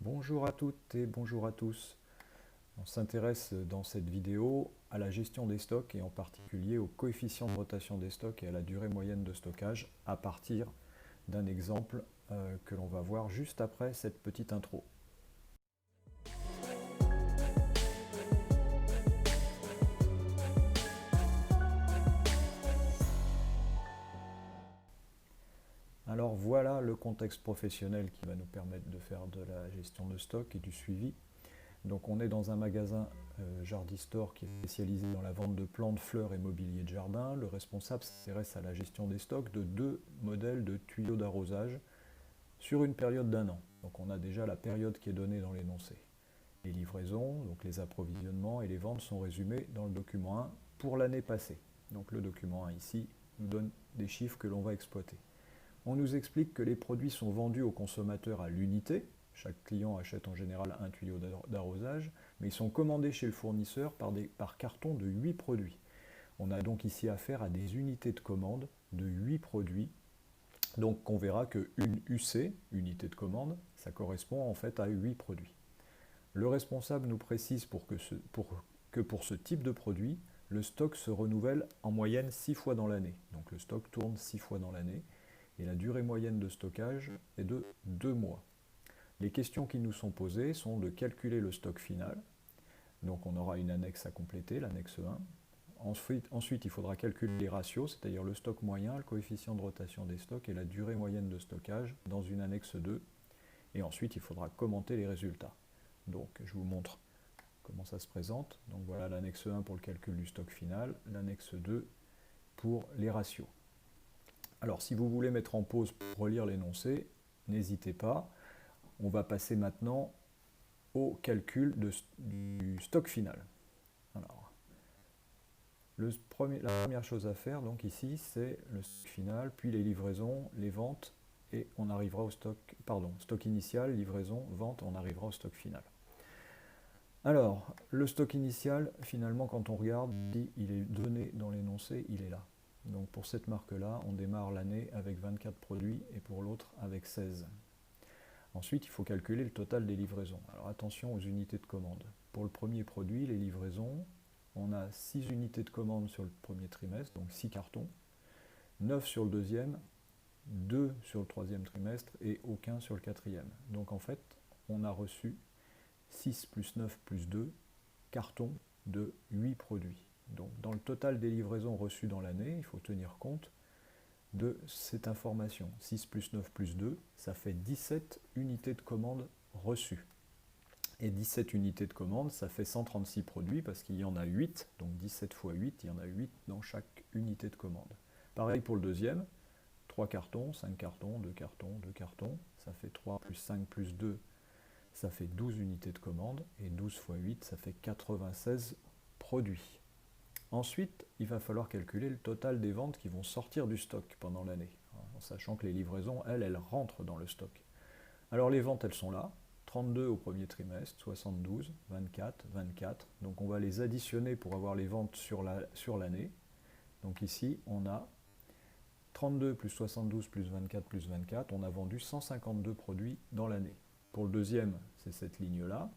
Bonjour à toutes et bonjour à tous. On s'intéresse dans cette vidéo à la gestion des stocks et en particulier au coefficient de rotation des stocks et à la durée moyenne de stockage à partir d'un exemple que l'on va voir juste après cette petite intro. Alors voilà le contexte professionnel qui va nous permettre de faire de la gestion de stock et du suivi. Donc on est dans un magasin Jardistore qui est spécialisé dans la vente de plantes, fleurs et mobilier de jardin. Le responsable s'intéresse à la gestion des stocks de deux modèles de tuyaux d'arrosage sur une période d'un an. Donc on a déjà la période qui est donnée dans l'énoncé. Les livraisons, donc les approvisionnements et les ventes sont résumés dans le document 1 pour l'année passée. Donc le document 1 ici nous donne des chiffres que l'on va exploiter. On nous explique que les produits sont vendus aux consommateurs à l'unité. Chaque client achète en général un tuyau d'arrosage, mais ils sont commandés chez le fournisseur par carton de 8 produits. On a donc ici affaire à des unités de commande de 8 produits. Donc on verra qu'une UC, unité de commande, ça correspond en fait à 8 produits. Le responsable nous précise que pour ce type de produit, le stock se renouvelle en moyenne 6 fois dans l'année. Donc le stock tourne 6 fois dans l'année et la durée moyenne de stockage est de 2 mois. Les questions qui nous sont posées sont de calculer le stock final. Donc on aura une annexe à compléter, l'annexe 1. Ensuite, il faudra calculer les ratios, c'est-à-dire le stock moyen, le coefficient de rotation des stocks et la durée moyenne de stockage dans une annexe 2. Et ensuite, il faudra commenter les résultats. Donc je vous montre comment ça se présente. Donc voilà l'annexe 1 pour le calcul du stock final, l'annexe 2 pour les ratios. Alors si vous voulez mettre en pause pour relire l'énoncé, n'hésitez pas. On va passer maintenant au calcul du stock final. Alors, la première chose à faire donc ici, c'est le stock final, puis les livraisons, les ventes, et on arrivera au stock initial, livraison, vente, on arrivera au stock final. Alors, le stock initial, finalement, quand on regarde, il est donné dans l'énoncé, il est là. Donc pour cette marque-là, on démarre l'année avec 24 produits et pour l'autre avec 16. Ensuite, il faut calculer le total des livraisons. Alors attention aux unités de commande. Pour le premier produit, les livraisons, on a 6 unités de commande sur le premier trimestre, donc 6 cartons, 9 sur le deuxième, 2 sur le troisième trimestre et aucun sur le quatrième. Donc en fait, on a reçu 6 plus 9 plus 2 cartons de 8 produits. Donc dans le total des livraisons reçues dans l'année, il faut tenir compte de cette information. 6 plus 9 plus 2, ça fait 17 unités de commande reçues. Et 17 unités de commande, ça fait 136 produits parce qu'il y en a 8, donc 17 fois 8, il y en a 8 dans chaque unité de commande. Pareil pour le deuxième, 3 cartons, 5 cartons, 2 cartons, 2 cartons, ça fait 3 plus 5 plus 2, ça fait 12 unités de commande, et 12 fois 8, ça fait 96 produits. Ensuite, il va falloir calculer le total des ventes qui vont sortir du stock pendant l'année, en sachant que les livraisons, elles rentrent dans le stock. Alors les ventes, elles sont là, 32 au premier trimestre, 72, 24, 24, donc on va les additionner pour avoir les ventes sur l'année. Donc ici, on a 32 plus 72 plus 24, on a vendu 152 produits dans l'année. Pour le deuxième, c'est cette ligne-là,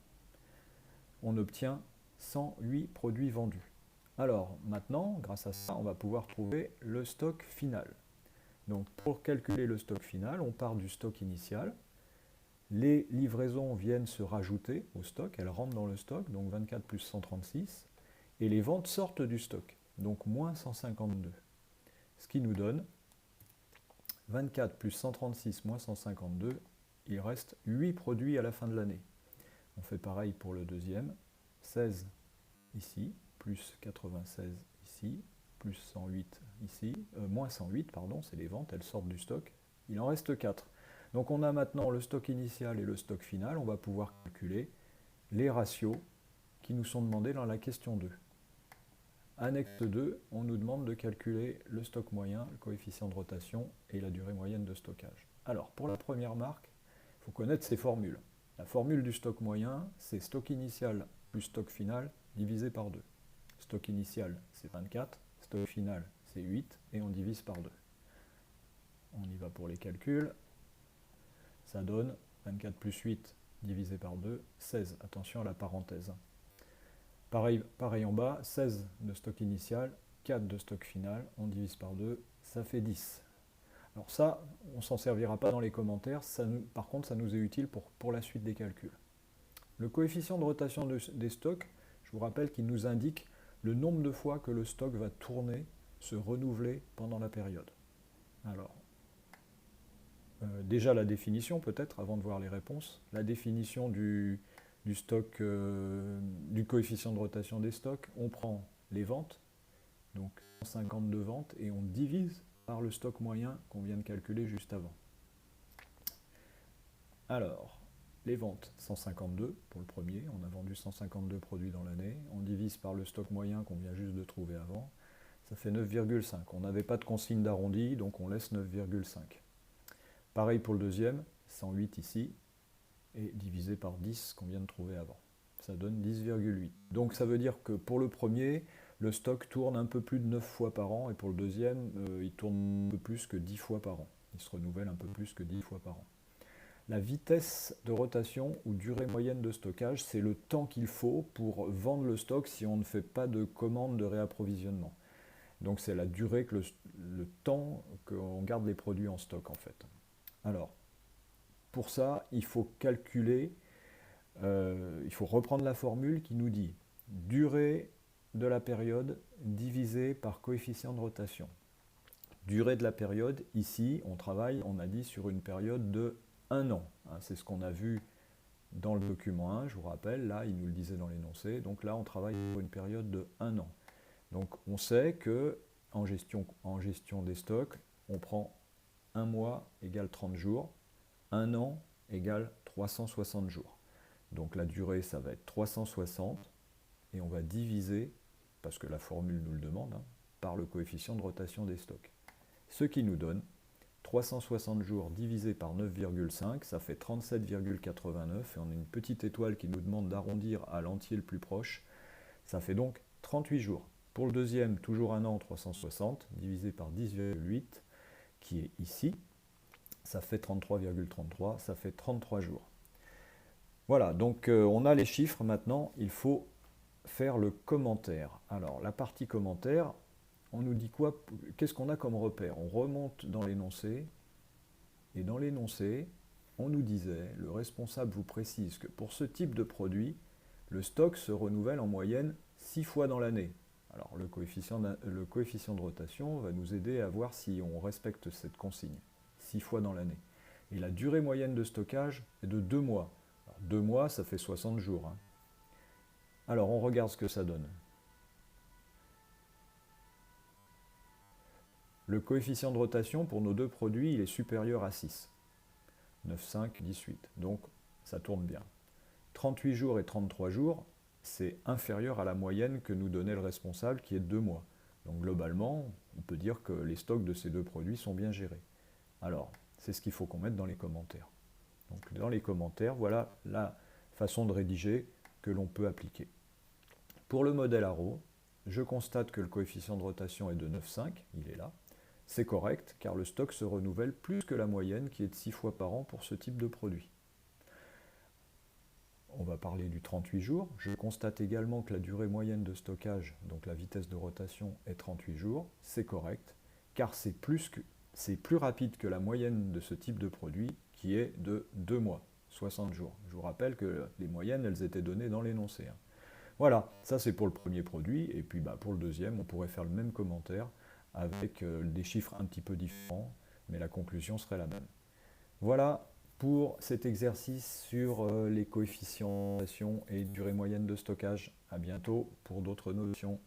on obtient 108 produits vendus. Alors maintenant, grâce à ça, on va pouvoir trouver le stock final. Donc pour calculer le stock final, on part du stock initial. Les livraisons viennent se rajouter au stock, elles rentrent dans le stock, donc 24 plus 136. Et les ventes sortent du stock, donc moins 152. Ce qui nous donne 24 plus 136 moins 152, il reste 8 produits à la fin de l'année. On fait pareil pour le deuxième, 16 ici, plus 96 ici, plus 108 ici, moins 108, pardon, c'est les ventes, elles sortent du stock. Il en reste 4. Donc on a maintenant le stock initial et le stock final, on va pouvoir calculer les ratios qui nous sont demandés dans la question 2. Annexe 2, on nous demande de calculer le stock moyen, le coefficient de rotation et la durée moyenne de stockage. Alors pour la première marque, il faut connaître ces formules. La formule du stock moyen, c'est stock initial plus stock final divisé par 2. Stock initial, c'est 24, stock final, c'est 8, et on divise par 2. On y va pour les calculs. Ça donne 24 plus 8, divisé par 2, 16. Attention à la parenthèse. Pareil en bas, 16 de stock initial, 4 de stock final, on divise par 2, ça fait 10. Alors ça, on ne s'en servira pas dans les commentaires, par contre ça nous est utile pour la suite des calculs. Le coefficient de rotation des stocks, je vous rappelle qu'il nous indique le nombre de fois que le stock va tourner, se renouveler pendant la période. Alors, déjà la définition peut-être, avant de voir les réponses. La définition du stock, du coefficient de rotation des stocks, on prend les ventes, donc 152 ventes, et on divise par le stock moyen qu'on vient de calculer juste avant. Alors, les ventes, 152 pour le premier, on a vendu 152 produits dans l'année, on divise par le stock moyen qu'on vient juste de trouver avant, ça fait 9,5. On n'avait pas de consigne d'arrondi, donc on laisse 9,5. Pareil pour le deuxième, 108 ici, et divisé par 10 qu'on vient de trouver avant. Ça donne 10,8. Donc ça veut dire que pour le premier, le stock tourne un peu plus de 9 fois par an, et pour le deuxième, il tourne un peu plus que 10 fois par an. Il se renouvelle un peu plus que 10 fois par an. La vitesse de rotation ou durée moyenne de stockage, c'est le temps qu'il faut pour vendre le stock si on ne fait pas de commande de réapprovisionnement. Donc c'est la durée, le temps qu'on garde les produits en stock en fait. Alors, pour ça, il faut calculer, il faut reprendre la formule qui nous dit durée de la période divisée par coefficient de rotation. Durée de la période, ici, on travaille, on a dit, sur une période de 1 an. C'est ce qu'on a vu dans le document 1, je vous rappelle, là, il nous le disait dans l'énoncé. Donc là, on travaille sur une période de 1 an. Donc on sait que en gestion des stocks, on prend 1 mois égale 30 jours, 1 an égale 360 jours. Donc la durée, ça va être 360, et on va diviser, parce que la formule nous le demande, par le coefficient de rotation des stocks. Ce qui nous donne 360 jours divisé par 9,5, ça fait 37,89, et on a une petite étoile qui nous demande d'arrondir à l'entier le plus proche, ça fait donc 38 jours. Pour le deuxième, toujours 1 an, 360, divisé par 10,8, qui est ici, ça fait 33,33, ça fait 33 jours. Voilà, donc on a les chiffres maintenant, il faut faire le commentaire. Alors, la partie commentaire, on nous dit quoi? Qu'est-ce qu'on a comme repère? On remonte dans l'énoncé, et dans l'énoncé, on nous disait, le responsable vous précise que pour ce type de produit, le stock se renouvelle en moyenne 6 fois dans l'année. Alors le coefficient de rotation va nous aider à voir si on respecte cette consigne, 6 fois dans l'année. Et la durée moyenne de stockage est de 2 mois. Alors, 2 mois, ça fait 60 jours. Alors on regarde ce que ça donne. Le coefficient de rotation pour nos deux produits, il est supérieur à 6. 9, 5, 18. Donc ça tourne bien. 38 jours et 33 jours, c'est inférieur à la moyenne que nous donnait le responsable qui est de 2 mois. Donc globalement, on peut dire que les stocks de ces deux produits sont bien gérés. Alors, c'est ce qu'il faut qu'on mette dans les commentaires. Donc dans les commentaires, voilà la façon de rédiger que l'on peut appliquer. Pour le modèle Arrow, je constate que le coefficient de rotation est de 9,5, il est là. C'est correct, car le stock se renouvelle plus que la moyenne qui est de 6 fois par an pour ce type de produit. On va parler du 38 jours. Je constate également que la durée moyenne de stockage, donc la vitesse de rotation, est 38 jours. C'est correct, car c'est plus rapide que la moyenne de ce type de produit, qui est de 2 mois, 60 jours. Je vous rappelle que les moyennes, elles étaient données dans l'énoncé. Voilà, ça c'est pour le premier produit, et puis pour le deuxième, on pourrait faire le même commentaire avec des chiffres un petit peu différents, mais la conclusion serait la même. Voilà pour cet exercice sur les coefficients et durée moyenne de stockage. À bientôt pour d'autres notions.